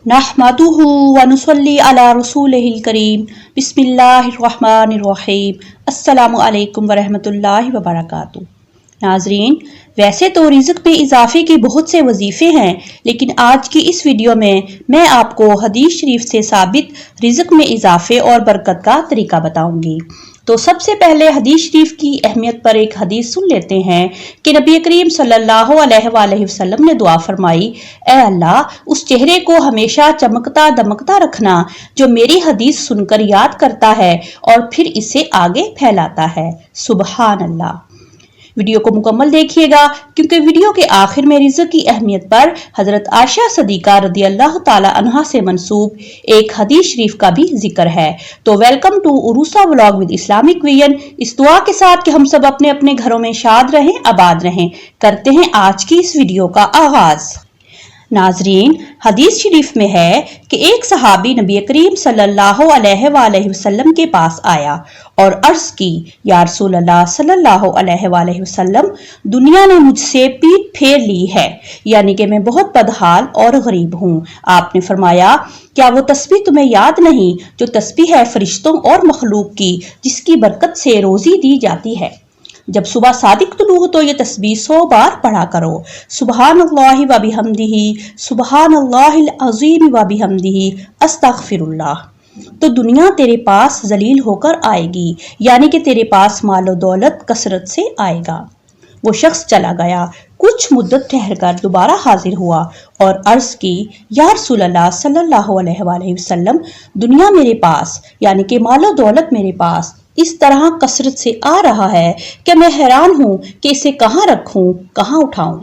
नहमदुहु व नुसल्ली अला रसूलिहिल करीम बिस्मिल्लाहिर्रहमानिर्रहीम अस्सलामु अलैकुम व रहमतुल्लाहि व बरकातुहू। नाजरीन, वैसे तो रिज़्क़ में इजाफे के बहुत से वजीफे हैं, लेकिन आज की इस वीडियो में मैं आपको हदीस शरीफ से साबित रिज़्क़ में इजाफे और बरकत का तरीका बताऊंगी। तो सबसे पहले हदीस शरीफ की अहमियत पर एक हदीस सुन लेते हैं कि नबी करीम सल्लल्लाहु अलैहि वसल्लम ने दुआ फरमाई, ऐ अल्लाह, उस चेहरे को हमेशा चमकता दमकता रखना जो मेरी हदीस सुनकर याद करता है और फिर इसे आगे फैलाता है। सुबहान अल्लाह। वीडियो को मुकम्मल देखिएगा, क्योंकि वीडियो के आखिर में रिज़्क़ की अहमियत पर हजरत आयशा सदीका रदियल्लाहु ताला अन्हा से मंसूब एक हदीस शरीफ का भी जिक्र है। तो welcome to Urusa vlog with Islamic vision. इस दुआ के साथ कि हम सब अपने अपने घरों में शाद रहें, आबाद रहें, करते हैं आज की इस वीडियो का आगाज। नाजरीन, हदीस शरीफ में है कि एक सहाबी नबी करीम सल्लल्लाहु अलैहि वसल्लम के पास आया और अर्ज की, या रसूल अल्लाह सल्लल्लाहु अलैहि वसल्लम, दुनिया ने मुझसे पीठ फेर ली है, यानी कि मैं बहुत बदहाल और गरीब हूँ। आपने फरमाया, क्या वो तस्बीह तुम्हें याद नहीं जो तस्बीह है फरिश्तों और मखलूक की, जिसकी बरकत से रोजी दी जाती है? जब सुबह सादिक तुलू हो तो ये तस्बीह 100 बार पढ़ा करो। सुबहानल्लाहि व बिहम्दिही, सुबहानल्लाहिल अज़ीम व बिहम्दिही, अस्तगफिरुल्लाह। तो दुनिया तेरे पास जलील होकर आएगी, यानी कि तेरे पास मालो दौलत कसरत से आएगा। वो शख्स चला गया, कुछ मुद्दत ठहरकर दोबारा हाजिर हुआ और अर्ज की, या रसूल अल्लाह सल्लल्लाहु अलैहि वसल्लम, दुनिया मेरे पास यानी कि मालो दौलत मेरे पास इस तरह कसरत से आ रहा है कि मैं हैरान हूं कि इसे कहां रखूं, कहां उठाऊं।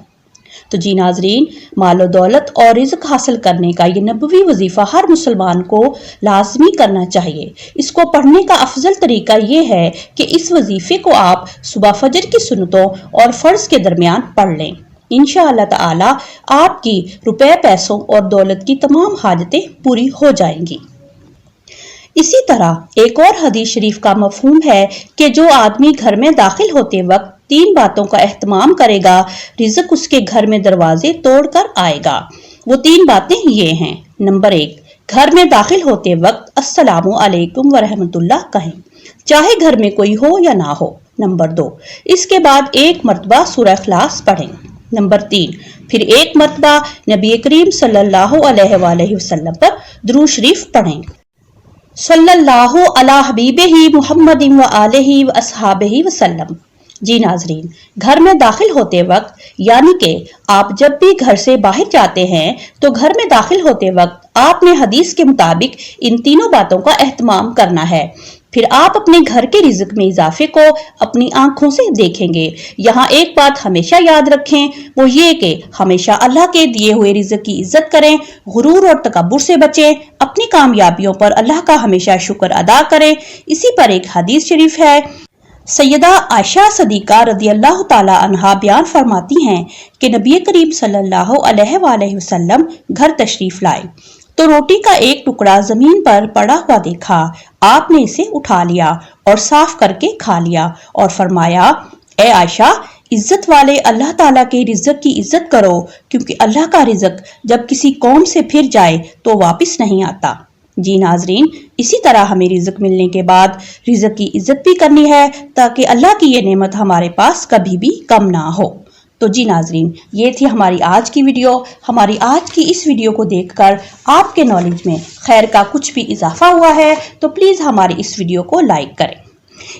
तो जी नाजरीन, मालो दौलत और रिज़्क़ हासिल करने का ये नबवी वजीफा हर मुसलमान को लाजमी करना चाहिए। इसको पढ़ने का अफजल तरीका ये है कि इस वजीफे को आप सुबह फजर की सुन्नतों और फर्ज के दरमियान पढ़ लें। इंशाअल्लाह ताला आपकी रुपए, पैसों और दौलत की तमाम हाजतें पूरी हो जाएंगी। इसी तरह एक और हदीस शरीफ का मफहूम है कि जो आदमी घर में दाखिल होते वक्त 3 बातों का एहतमाम करेगा, रिज़्क़ उसके घर में दरवाजे तोड़कर आएगा। वो 3 बातें ये हैं। नंबर 1, घर में दाखिल होते वक्त अस्सलामु अलैकुम व रहमतुल्लाह कहें, चाहे घर में कोई हो या ना हो। नंबर 2, इसके बाद 1 मरतबा सूरह इखलास पढ़ें। नंबर 3, फिर 1 मरतबा नबी करीम सल्लल्लाहु अलैहि वसल्लम पर दुरूद शरीफ पढ़ें। सल्लल्लाहु अला हबीबिही मुहम्मदिन व आलिही व अस्हाबिही वसल्लम। जी नाजरीन, घर में दाखिल होते वक्त यानी कि आप जब भी घर से बाहर जाते हैं तो घर में दाखिल होते वक्त आपने हदीस के मुताबिक इन 3 बातों का एहतमाम करना है। फिर आप अपने घर के रिज़्क़ में इजाफे को अपनी आंखों से देखेंगे। यहाँ एक बात हमेशा याद रखें, वो ये कि हमेशा अल्लाह के दिए हुए रिज़्क़ की इज्जत करें, गुरूर और तकब्बुर से बचें, अपनी कामयाबियों पर अल्लाह का हमेशा शुक्र अदा करें। इसी पर एक हदीस शरीफ है, सैयदा आयशा सदीका रदियल्लाहु ताला अन्हा बयान फरमाती हैं कि नबी करीम सल्लल्लाहु अलैहि वसल्लम घर तशरीफ लाए तो रोटी का एक टुकड़ा जमीन पर पड़ा हुआ देखा। आपने इसे उठा लिया और साफ करके खा लिया और फरमाया, ए आयशा, इज्जत वाले अल्लाह ताला के रिज़्क़ की इज्जत करो, क्योंकि अल्लाह का रिज़्क़ जब किसी कौम से फिर जाए तो वापस नहीं आता। जी नाजरीन, इसी तरह हमें रिज़्क़ मिलने के बाद रिज़्क़ की इज्जत भी करनी है, ताकि अल्लाह की ये नेमत हमारे पास कभी भी कम ना हो। तो जी नाजरीन, ये थी हमारी आज की वीडियो। हमारी आज की इस वीडियो को देखकर आपके नॉलेज में खैर का कुछ भी इजाफा हुआ है तो प्लीज़ हमारी इस वीडियो को लाइक करें,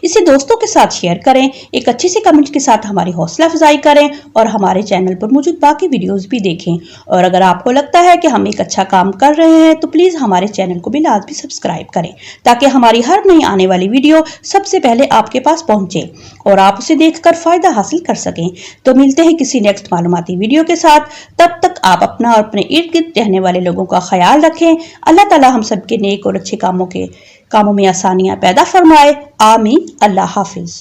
इसे दोस्तों के साथ शेयर करें, एक अच्छे से कमेंट के साथ हमारी हौसला अफजाई करें और हमारे चैनल पर मौजूद बाकी वीडियोस भी देखें। और अगर आपको लगता है कि हम एक अच्छा काम कर रहे हैं तो प्लीज़ हमारे चैनल को भी लाजमी सब्सक्राइब करें, ताकि हमारी हर नई आने वाली वीडियो सबसे पहले आपके पास पहुंचे और आप उसे देखकर फ़ायदा हासिल कर सकें। तो मिलते हैं किसी नेक्स्ट मालूमाती वीडियो के साथ। तब तक आप अपना और अपने इर्द गिर्द रहने वाले लोगों का ख्याल रखें। अल्लाह ताला हम सबके नेक और अच्छे कामों में आसानियां पैदा फरमाए। आमीन। अल्लाह हाफिज।